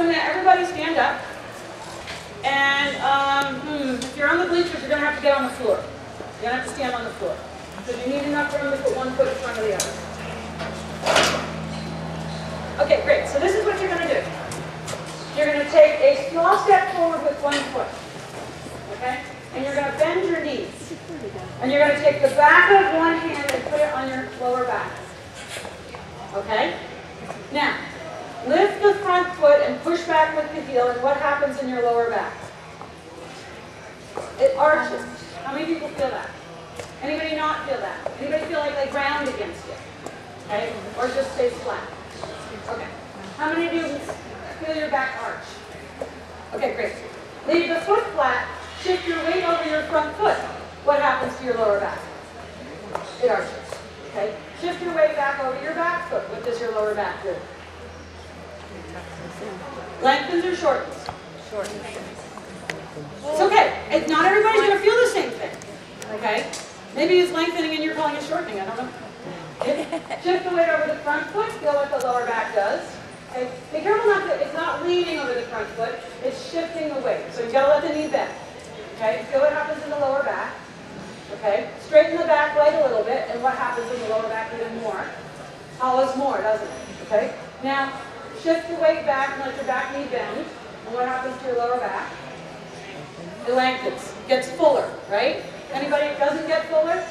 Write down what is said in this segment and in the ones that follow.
So now everybody stand up. And if you're on the bleachers, you're going to have to get on the floor. You're going to have to stand on the floor. So you need enough room to put one foot in front of the other. Okay, great. So this is what you're going to do. You're going to take a small step forward with one foot. Okay? And you're going to bend your knees. And you're going to take the back of one hand and put it on your lower back. Okay? Now, lift the front foot and push back with the heel, and what happens in your lower back? It arches. How many people feel that? Anybody not feel that? Anybody feel like they ground against it? Okay? Or just stays flat? Okay. How many of you feel your back arch? Okay, great. Leave the foot flat. Shift your weight over your front foot. What happens to your lower back? It arches. Okay? Shift your weight back over your back foot. What does your lower back do? Lengthens or shortens? Shortens. It's okay. Not everybody's going to feel the same thing. Okay? Maybe it's lengthening and you're calling it shortening. I don't know. Shift the weight over the front foot. Feel what the lower back does. Okay? Be careful not to, it's not leaning over the front foot. It's shifting the weight. So you've got to let the knee bend. Okay? Feel what happens in the lower back. Okay? Straighten the back leg a little bit, and what happens in the lower back even more? Hollows more, doesn't it? Okay? Now, shift your weight back and let your back knee bend. And what happens to your lower back? It lengthens. Gets fuller, right? Anybody that doesn't get fuller?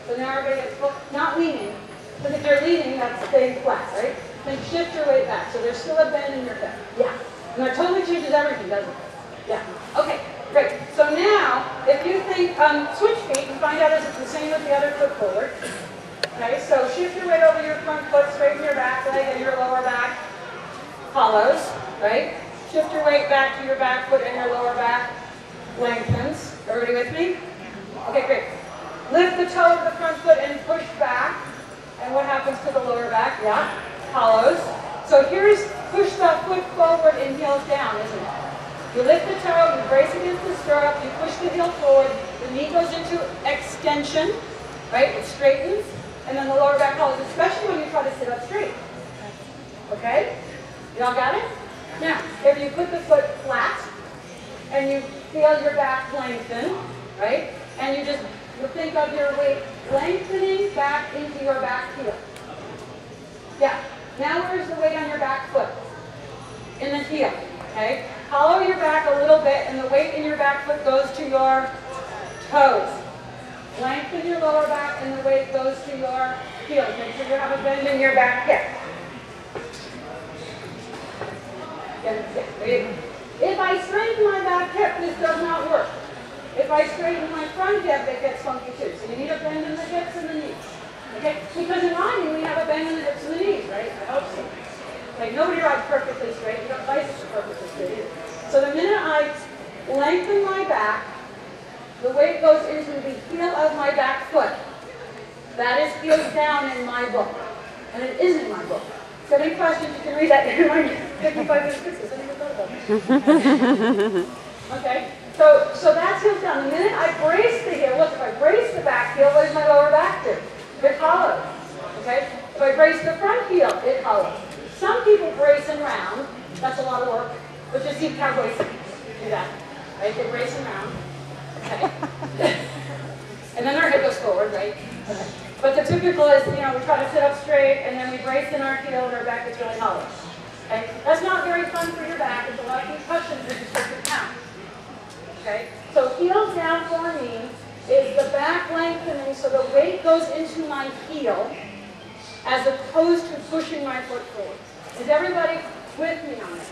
So now everybody gets full. Not leaning. Because if you're leaning, that's staying flat, right? Then shift your weight back. So there's still a bend in your back. Yeah. And that totally changes everything, doesn't it? Yeah. Okay, great. So now, if you think, switch feet and find out if it's the same with the other foot forward. Okay, so shift your weight over your front foot, straighten your back leg and your lower back hollows, right? Shift your weight back to your back foot and your lower back lengthens. Everybody with me? Okay, great. Lift the toe of the front foot and push back. And what happens to the lower back? Yeah, hollows. So here's push the foot forward and heels down, isn't it? You lift the toe, you brace against the stirrup, you push the heel forward, the knee goes into extension, right? It straightens, and then the lower back hollows, especially when you try to sit up straight. Okay? You all got it? Now, if you put the foot flat, and you feel your back lengthen, right? And you just think of your weight lengthening back into your back heel. Yeah. Now where's the weight on your back foot? In the heel. Okay? Hollow your back a little bit, and the weight in your back foot goes to your toes. Lengthen your lower back, and the weight goes to your heels. Make sure you have a bend in your back hip. If I straighten my back hip, this does not work. If I straighten my front hip, it gets funky too. So you need a bend in the hips and the knees. Okay? Because in riding, we have a bend in the hips and the knees, right? I hope so. Like, nobody rides perfectly straight. You don't bicycle perfectly straight either. So the minute I lengthen my back, the weight goes into the heel of my back foot. That is heels down in my book. And it is in my book. If you have any questions, you can read that in my 55-minute fixes. I never thought about it. Okay? So that's heels down. The minute I brace the heel, look, if I brace the back heel, what does my lower back do? It hollows. Okay? If I brace the front heel, it hollows. Some people brace and round. That's a lot of work. But just see cowboys do that. Right? They brace and round. Okay? And then our head goes forward, right? Okay. But the typical is, we try to sit up straight, and then we brace in our heel, and our back gets really hollow. Okay? That's not very fun for your back. It's a lot of concussions if you start to count. Okay? So heels down for me is the back lengthening, so the weight goes into my heel, as opposed to pushing my foot forward. Is everybody with me on this?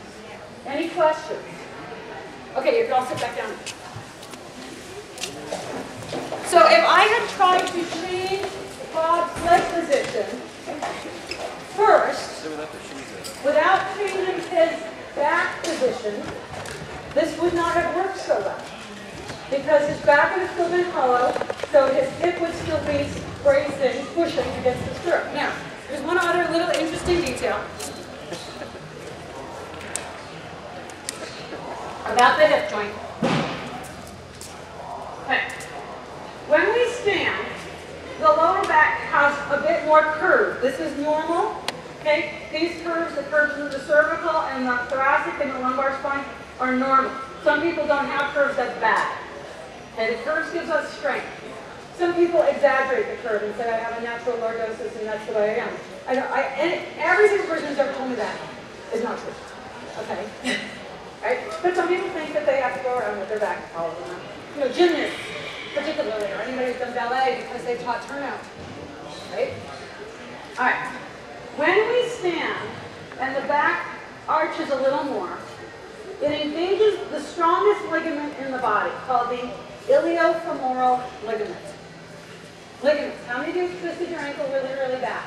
Any questions? Okay, you can all sit back down. So if I had tried to change Bob's leg position first, without changing his back position, this would not have worked so well. Because his back would have still been hollow, so his hip would still be bracing, pushing against the stirrup. Now, there's one other little interesting detail about the hip joint. Okay. When we stand, the lower back has a bit more curve. This is normal. Okay? These curves, the curves in the cervical and the thoracic and the lumbar spine are normal. Some people don't have curves, that's bad. Okay, the curves gives us strength. Some people exaggerate the curve and say, I have a natural lordosis and that's the way I am. And every single person who's ever told me that is not true. Okay? Right? But some people think that they have to go around with their back all the time. You know, gymnasts, particularly, or anybody who's done ballet because they've taught turnout. Right? All right. When we stand and the back arches a little more, it engages the strongest ligament in the body called the iliofemoral ligament. Ligaments. How many of you twisted your ankle really, really bad?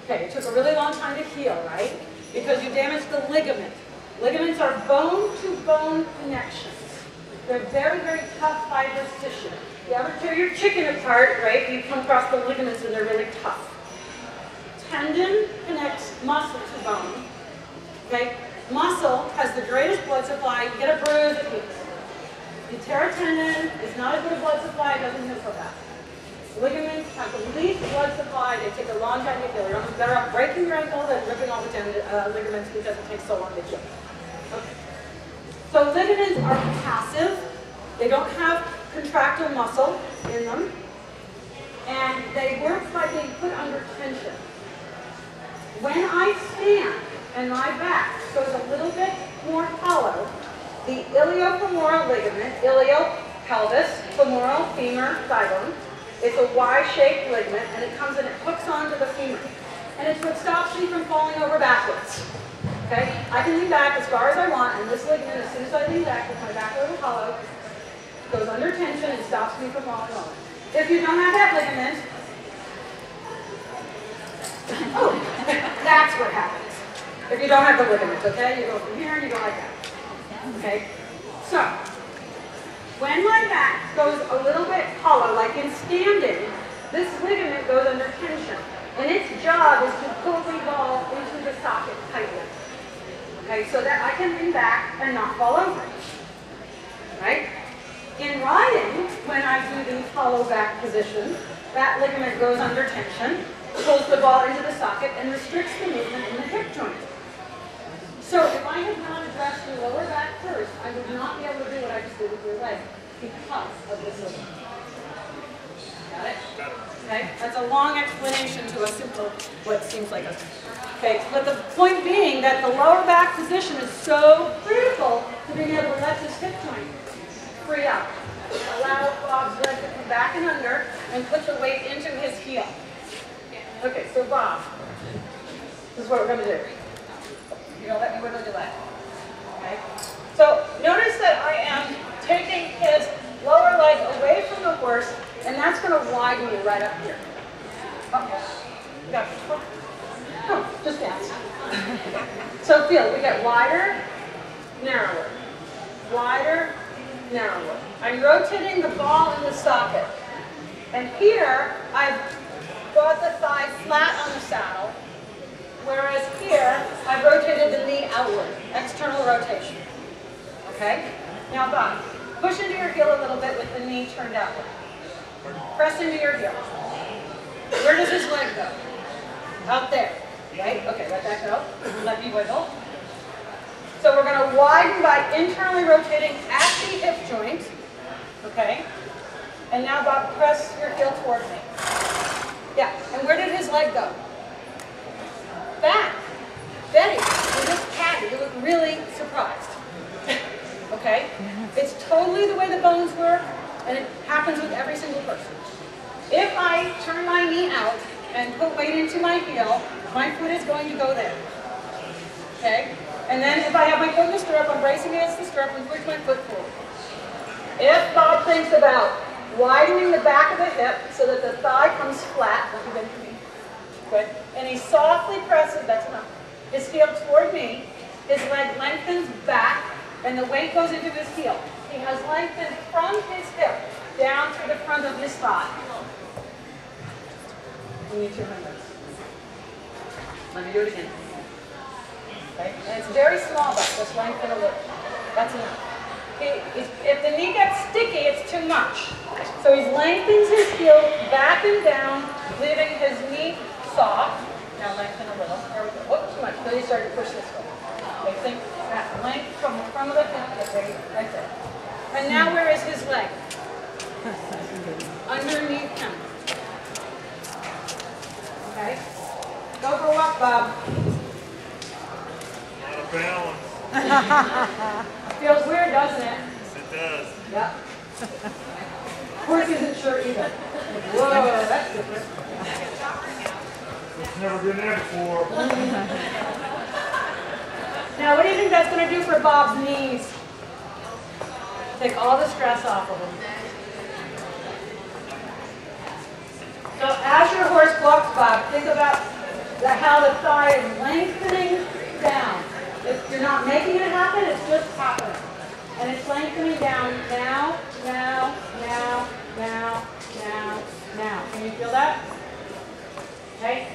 Okay, it took a really long time to heal, right? Because you damaged the ligament. Ligaments are bone-to-bone connections. They're very, very tough fibrous tissue. You ever tear your chicken apart, right? You come across the ligaments and they're really tough. Tendon connects muscle to bone. Okay? Muscle has the greatest blood supply. You get a bruise, it heals. You tear a tendon, it's not as good a blood supply, it doesn't heal so fast. Ligaments have the least blood supply, they take a long time to heal. You're almost better off breaking your ankle than ripping all the ligaments because it takes so long to heal. Okay. So ligaments are passive. They don't have contractile muscle in them. And they work by being put under tension. When I stand and my back goes a little bit more hollow, the iliofemoral ligament, ilio, pelvis, femoral, femur, thigh bone, it's a Y-shaped ligament, and it comes and it hooks onto the femur. And it's what stops me from falling over backwards. Okay? I can lean back as far as I want, and this ligament, as soon as I lean back with my back a little hollow, goes under tension and stops me from falling over. If you don't have that ligament, oh, that's what happens. If you don't have the ligament, okay? You go from here and you go like that. Okay? So, when my back goes a little bit hollow, like in standing, this ligament goes under tension. And its job is to pull the ball into the socket tightly. Okay, so that I can lean back and not fall over. Right? In riding, when I do the hollow back position, that ligament goes under tension, pulls the ball into the socket, and restricts the movement in the hip joint. So if I had not addressed your lower back first, I would not be able to do what I just did with your leg because of this ligament. Got it? Okay? That's a long explanation to a simple, what seems like a... Okay, but the point being that the lower back position is so critical to being able to let this hip joint free up. Allow Bob's leg to come back and under and put the weight into his heel. Okay, so Bob, this is what we're going to do. You're going to let me wiggle your leg. Okay? So notice that I am taking his lower leg away from the horse, and that's going to widen you right up here. Oh, you got this one? No, just dance. So feel, we get wider, narrower, wider, narrower. I'm rotating the ball in the socket. And here, I've got the thigh flat on the saddle, whereas here, I've rotated the knee outward, external rotation. Okay? Now, Bob, push into your heel a little bit with the knee turned outward. Press into your heel. Where does his leg go? Out there. Right? Okay, let that go. Let me wiggle. So we're going to widen by internally rotating at the hip joint. Okay? And now, Bob, press your heel toward me. Yeah, and where did his leg go? Back. Betty, you look catty. You look really surprised. Okay? It's totally the way the bones work, and it happens with every single person. If I turn my knee out and put weight into my heel, my foot is going to go there. Okay? And then if I have my foot in the stirrup, I'm bracing against the stirrup and push my foot forward. If Bob thinks about widening the back of the hip so that the thigh comes flat, look again for me. Good. And he softly presses, that's enough, his heel toward me, his leg lengthens back, and the weight goes into his heel. He has lengthened from his hip down to the front of his thigh. You need to remember. Let me do it again. Okay? And it's very small, but just lengthen a little. That's enough. If the knee gets sticky, it's too much. So he lengthens his heel back and down, leaving his knee soft. Now lengthen a little. There we go. Whoops, too much. Then you start to push this way. Okay, think that length from the front of the hip. That's it. And now where is his leg? Underneath him. Okay? Go for a walk, Bob. Not a balance. Feels weird, doesn't it? Yes, it does. Yep. Horse isn't sure either. Whoa, that's different. It's never been there before. Now, what do you think that's going to do for Bob's knees? Take all the stress off of him. So as your horse walks, Bob, think about how the thigh is lengthening down. If you're not making it happen, it's just happening. And it's lengthening down now, now, now, now, now, now. Can you feel that? Okay.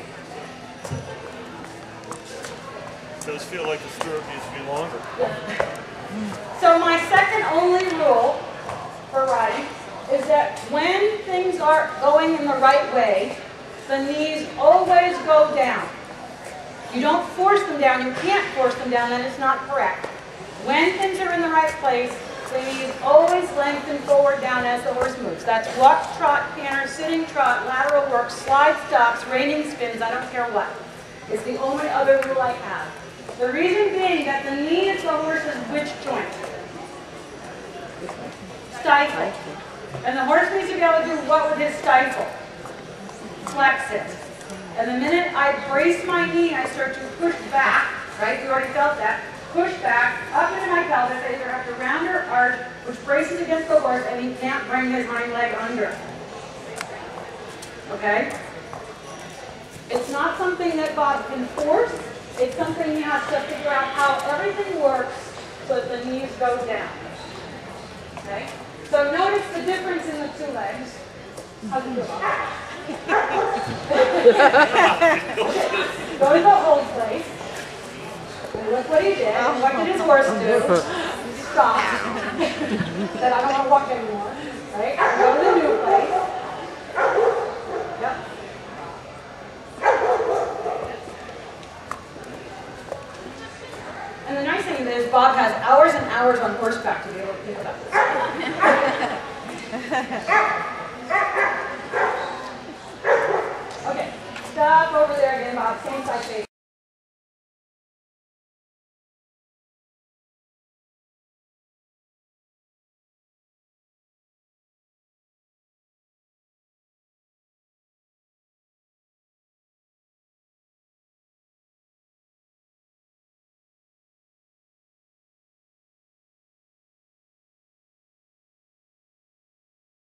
It does feel like the stirrup needs to be longer. So my second only rule for riding is that when things are going in the right way, the knees always go down. You don't force them down. You can't force them down, then it's not correct. When things are in the right place, the knees always lengthen forward down as the horse moves. That's walk, trot, canter, sitting trot, lateral work, slide stops, reining spins, I don't care what. It's the only other rule I have. The reason being that the knee is the horse's which joint? Stifle. And the horse needs to be able to do what with his stifle? Flex it. And the minute I brace my knee, I start to push back, right? You already felt that. Push back, up into my pelvis. I either have to round or arch, which braces against the horse, and he can't bring his hind leg under. Okay? It's not something that Bob can force. It's something he has to figure out how everything works so that the knees go down. Okay? So notice the difference in the two legs. How's it feel? Go to the hold place. And look what he did. And what did his horse do? Stop. Said, I don't want to walk anymore. Right? Go to the new place. Yep. And the nice thing is Bob has hours and hours on horseback to be able to pick it up. Okay, stop over there again, Bob. Same side face.